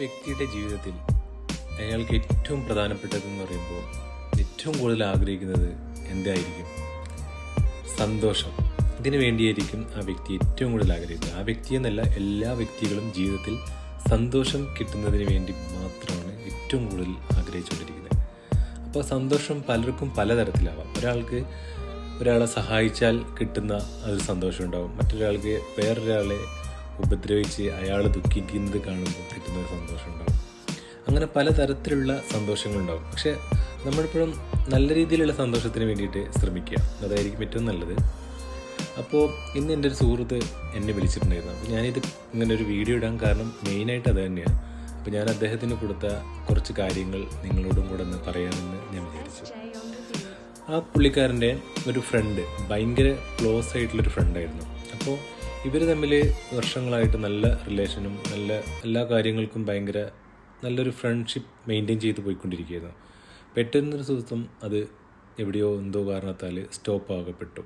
വ്യക്തിയുടെ ജീവിതത്തിൽ അയാൾക്ക് ഏറ്റവും പ്രധാനപ്പെട്ടതെന്ന് പറയുമ്പോൾ ഏറ്റവും കൂടുതൽ ആഗ്രഹിക്കുന്നത് എന്തായിരിക്കും? സന്തോഷം. ഇതിനു വേണ്ടിയായിരിക്കും ആ വ്യക്തി ഏറ്റവും കൂടുതൽ ആഗ്രഹിക്കുന്നത്. ആ വ്യക്തി എന്നല്ല, എല്ലാ വ്യക്തികളും ജീവിതത്തിൽ സന്തോഷം കിട്ടുന്നതിന് വേണ്ടി മാത്രമാണ് ഏറ്റവും കൂടുതൽ ആഗ്രഹിച്ചുകൊണ്ടിരിക്കുന്നത്. അപ്പോൾ സന്തോഷം പലർക്കും പലതരത്തിലാവാം. ഒരാളെ സഹായിച്ചാൽ കിട്ടുന്ന ഒരു സന്തോഷം ഉണ്ടാവും. മറ്റൊരാൾക്ക് വേറൊരാളെ ഉപദ്രവിച്ച് അയാൾ ദുഃഖിക്കുന്നത് കാണുമ്പോൾ കിട്ടുന്ന ഒരു സന്തോഷം ഉണ്ടാവും. അങ്ങനെ പലതരത്തിലുള്ള സന്തോഷങ്ങളുണ്ടാവും. പക്ഷെ നമ്മളിപ്പോഴും നല്ല രീതിയിലുള്ള സന്തോഷത്തിന് വേണ്ടിയിട്ട് ശ്രമിക്കുക, അതായിരിക്കും ഏറ്റവും നല്ലത്. അപ്പോൾ ഇന്ന് എൻ്റെ ഒരു സുഹൃത്ത് എന്നെ വിളിച്ചിട്ടുണ്ടായിരുന്നു. അപ്പോൾ ഞാനിത് ഇങ്ങനെ ഒരു വീഡിയോ ഇടാൻ കാരണം മെയിനായിട്ട് അത് തന്നെയാണ്. അപ്പോൾ ഞാൻ അദ്ദേഹത്തിന് കൊടുത്ത കുറച്ച് കാര്യങ്ങൾ നിങ്ങളോടും കൂടെ ഒന്ന് പറയാമെന്ന് ഞാൻ വിചാരിച്ചു. ആ പുള്ളിക്കാരൻ്റെ ഒരു ഫ്രണ്ട്, ഭയങ്കര ക്ലോസ് ആയിട്ടുള്ളൊരു ഫ്രണ്ടായിരുന്നു. അപ്പോൾ ഇവർ തമ്മിൽ വർഷങ്ങളായിട്ട് നല്ല റിലേഷനും നല്ല എല്ലാ കാര്യങ്ങൾക്കും ഭയങ്കര നല്ലൊരു ഫ്രണ്ട്ഷിപ്പ് മെയിൻറ്റെയിൻ ചെയ്ത് പോയിക്കൊണ്ടിരിക്കുകയായിരുന്നു. പെട്ടെന്നൊരു ദിവസം അത് എവിടെയോ എന്തോ കാരണത്താൽ സ്റ്റോപ്പ് ആകപ്പെട്ടു.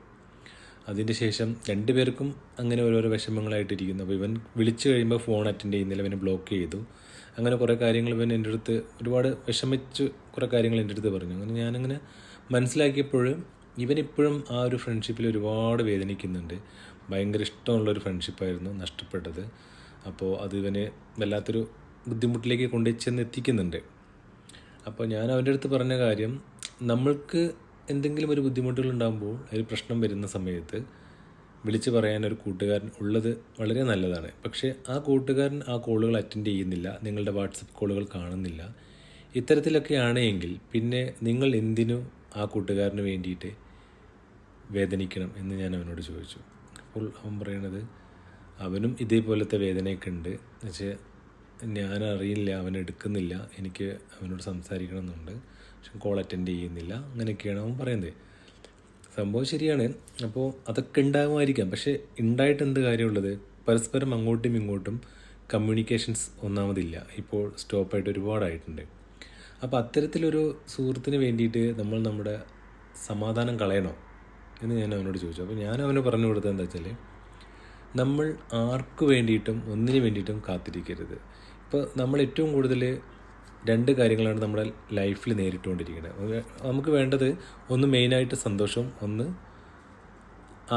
അതിൻ്റെ ശേഷം രണ്ടുപേർക്കും അങ്ങനെ ഓരോരോ വിഷമങ്ങളായിട്ടിരിക്കുന്നു. അപ്പോൾ ഇവൻ വിളിച്ചു കഴിയുമ്പോൾ ഫോൺ അറ്റൻഡ് ചെയ്യുന്നില്ല, ഇവനെ ബ്ലോക്ക് ചെയ്തു. അങ്ങനെ കുറേ കാര്യങ്ങൾ ഇവൻ എൻ്റെ അടുത്ത് ഒരുപാട് വിഷമിച്ച് കുറേ കാര്യങ്ങൾ എൻ്റെ അടുത്ത് പറഞ്ഞു. അങ്ങനെ ഞാനങ്ങനെ മനസ്സിലാക്കിയപ്പോൾ ഇവനിപ്പോഴും ആ ഒരു ഫ്രണ്ട്ഷിപ്പിൽ ഒരുപാട് വേദനിക്കുന്നുണ്ട്. ഭയങ്കര ഇഷ്ടമുള്ളൊരു ഫ്രണ്ട്ഷിപ്പായിരുന്നു നഷ്ടപ്പെട്ടത്. അപ്പോൾ അത് ഇവന് വല്ലാത്തൊരു ബുദ്ധിമുട്ടിലേക്ക് കൊണ്ടുചെന്ന് എത്തിക്കുന്നുണ്ട്. അപ്പോൾ ഞാൻ അവൻ്റെ അടുത്ത് പറഞ്ഞ കാര്യം, നമ്മൾക്ക് എന്തെങ്കിലും ഒരു ബുദ്ധിമുട്ടുകളുണ്ടാകുമ്പോൾ ഒരു പ്രശ്നം വരുന്ന സമയത്ത് വിളിച്ച് പറയാനൊരു കൂട്ടുകാരൻ ഉള്ളത് വളരെ നല്ലതാണ്. പക്ഷേ ആ കൂട്ടുകാരൻ ആ കോളുകൾ അറ്റൻഡ് ചെയ്യുന്നില്ല, നിങ്ങളുടെ വാട്സപ്പ് കോളുകൾ കാണുന്നില്ല, ഇത്തരത്തിലൊക്കെയാണ് എങ്കിൽ പിന്നെ നിങ്ങൾ എന്തിനു ആ കൂട്ടുകാരന് വേണ്ടിയിട്ട് വേദനിക്കണം എന്ന് ഞാൻ അവനോട് ചോദിച്ചു. അപ്പോൾ അവൻ പറയണത് അവനും ഇതേപോലത്തെ വേദനയൊക്കെ ഉണ്ട്, എന്നുവെച്ചാൽ ഞാനറിയില്ല, അവൻ എടുക്കുന്നില്ല, എനിക്ക് അവനോട് സംസാരിക്കണം എന്നുണ്ട്, പക്ഷെ കോൾ അറ്റൻഡ് ചെയ്യുന്നില്ല, അങ്ങനെയൊക്കെയാണ് അവൻ പറയുന്നത്. സംഭവം ശരിയാണ്. അപ്പോൾ അതൊക്കെ ഉണ്ടാകുമായിരിക്കാം. പക്ഷേ ഉണ്ടായിട്ട് എന്ത് കാര്യമുള്ളത്? പരസ്പരം അങ്ങോട്ടും ഇങ്ങോട്ടും കമ്മ്യൂണിക്കേഷൻസ് ഒന്നാമതില്ല, ഇപ്പോൾ സ്റ്റോപ്പായിട്ട് ഒരുപാടായിട്ടുണ്ട്. അപ്പോൾ അത്തരത്തിലൊരു സുഹൃത്തിന് വേണ്ടിയിട്ട് നമ്മൾ നമ്മുടെ സമാധാനം കളയണോ എന്ന് ഞാൻ അവനോട് ചോദിച്ചു. അപ്പോൾ ഞാൻ അവന് പറഞ്ഞു കൊടുത്തത് എന്താ വെച്ചാൽ, നമ്മൾ ആർക്ക് വേണ്ടിയിട്ടും ഒന്നിനു വേണ്ടിയിട്ടും കാത്തിരിക്കരുത്. ഇപ്പോൾ നമ്മൾ ഏറ്റവും കൂടുതൽ രണ്ട് കാര്യങ്ങളാണ് നമ്മുടെ ലൈഫിൽ നേരിട്ടുകൊണ്ടിരിക്കുന്നത്. നമുക്ക് വേണ്ടത് ഒന്ന് മെയിനായിട്ട് സന്തോഷവും, ഒന്ന്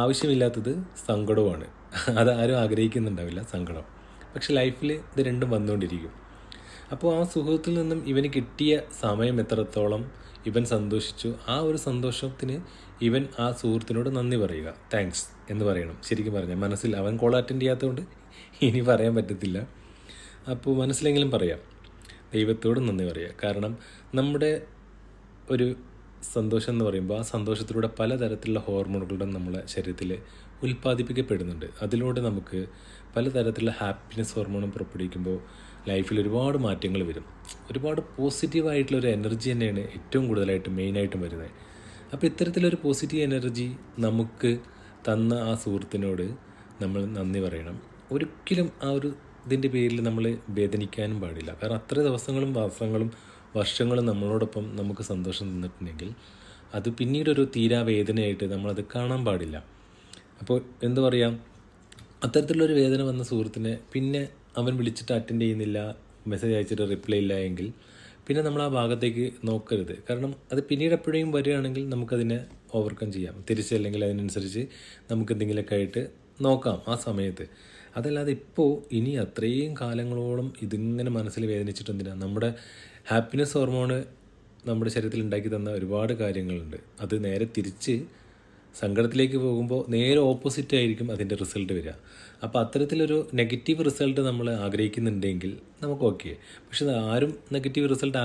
ആവശ്യമില്ലാത്തത് സങ്കടവുമാണ്. അതാരും ആഗ്രഹിക്കുന്നുണ്ടാവില്ല, സങ്കടം. പക്ഷെ ലൈഫിൽ ഇത് രണ്ടും വന്നുകൊണ്ടിരിക്കും. അപ്പോൾ ആ സുഹൃത്തിൽ നിന്നും ഇവന് കിട്ടിയ സമയം എത്രത്തോളം ഇവൻ സന്തോഷിച്ചു, ആ ഒരു സന്തോഷത്തിന് ഇവൻ ആ സുഹൃത്തിനോട് നന്ദി പറയുക, താങ്ക്സ് എന്ന് പറയണം. ശരിക്കും പറഞ്ഞാൽ മനസ്സിൽ, അവൻ കോൾ അറ്റൻഡ് ചെയ്യാത്തതുകൊണ്ട് ഇനി പറയാൻ പറ്റത്തില്ല. അപ്പോൾ മനസ്സിലെങ്കിലും പറയാം, ദൈവത്തോട് നന്ദി പറയുക. കാരണം നമ്മുടെ ഒരു സന്തോഷം എന്ന് പറയുമ്പോൾ ആ സന്തോഷത്തിലൂടെ പലതരത്തിലുള്ള ഹോർമോണുകളും നമ്മുടെ ശരീരത്തിൽ ഉൽപ്പാദിപ്പിക്കപ്പെടുന്നുണ്ട്. അതിലൂടെ നമുക്ക് പലതരത്തിലുള്ള ഹാപ്പിനെസ് ഹോർമോണും പുറപ്പെടുവിക്കുമ്പോൾ ലൈഫിൽ ഒരുപാട് മാറ്റങ്ങൾ വരും. ഒരുപാട് പോസിറ്റീവായിട്ടുള്ളൊരു എനർജി തന്നെയാണ് ഏറ്റവും കൂടുതലായിട്ട് മെയിനായിട്ടും വരുന്നത്. അപ്പോൾ ഇത്തരത്തിലൊരു പോസിറ്റീവ് എനർജി നമുക്ക് തന്ന ആ സുഹൃത്തിനോട് നമ്മൾ നന്ദി പറയണം. ഒരിക്കലും ആ ഒരു ഇതിൻ്റെ പേരിൽ നമ്മൾ വേദനിക്കാനും പാടില്ല. കാരണം അത്ര ദിവസങ്ങളും മാസങ്ങളും വർഷങ്ങളും നമ്മളോടൊപ്പം നമുക്ക് സന്തോഷം തന്നിട്ടുണ്ടെങ്കിൽ അത് പിന്നീടൊരു തീരാവേദനയായിട്ട് നമ്മളത് കാണാൻ പാടില്ല. അപ്പോൾ എന്താ പറയുക, അത്തരത്തിലുള്ളൊരു വേദന വന്ന സുഹൃത്തിനെ പിന്നെ അവൻ വിളിച്ചിട്ട് അറ്റൻഡ് ചെയ്യുന്നില്ല, മെസ്സേജ് അയച്ചിട്ട് റിപ്ലൈ ഇല്ല എങ്കിൽ പിന്നെ നമ്മൾ ആ ഭാഗത്തേക്ക് നോക്കരുത്. കാരണം അത് പിന്നീട് എപ്പോഴും വരികയാണെങ്കിൽ നമുക്കതിനെ ഓവർകം ചെയ്യാം, തിരിച്ചല്ലെങ്കിൽ അതിനനുസരിച്ച് നമുക്ക് എന്തെങ്കിലുമൊക്കെ ആയിട്ട് നോക്കാം ആ സമയത്ത്. അതല്ലാതെ ഇപ്പോൾ ഇനി അത്രയും കാലങ്ങളോളം ഇതിങ്ങനെ മനസ്സിൽ വേദനിച്ചിട്ടെന്തിനാണ്? നമ്മുടെ ഹാപ്പിനെസ് ഹോർമോണ് നമ്മുടെ ശരീരത്തിൽ ഉണ്ടാക്കി തന്ന ഒരുപാട് കാര്യങ്ങളുണ്ട്. അത് നേരെ തിരിച്ച് സങ്കടത്തിലേക്ക് പോകുമ്പോൾ നേരെ ഓപ്പോസിറ്റ് ആയിരിക്കും അതിൻ്റെ റിസൾട്ട് വരിക. അപ്പോൾ അത്തരത്തിലൊരു നെഗറ്റീവ് റിസൾട്ട് നമ്മൾ ആഗ്രഹിക്കുന്നുണ്ടെങ്കിൽ നമുക്ക് ഓക്കെ. പക്ഷെ ആരും നെഗറ്റീവ് റിസൾട്ട്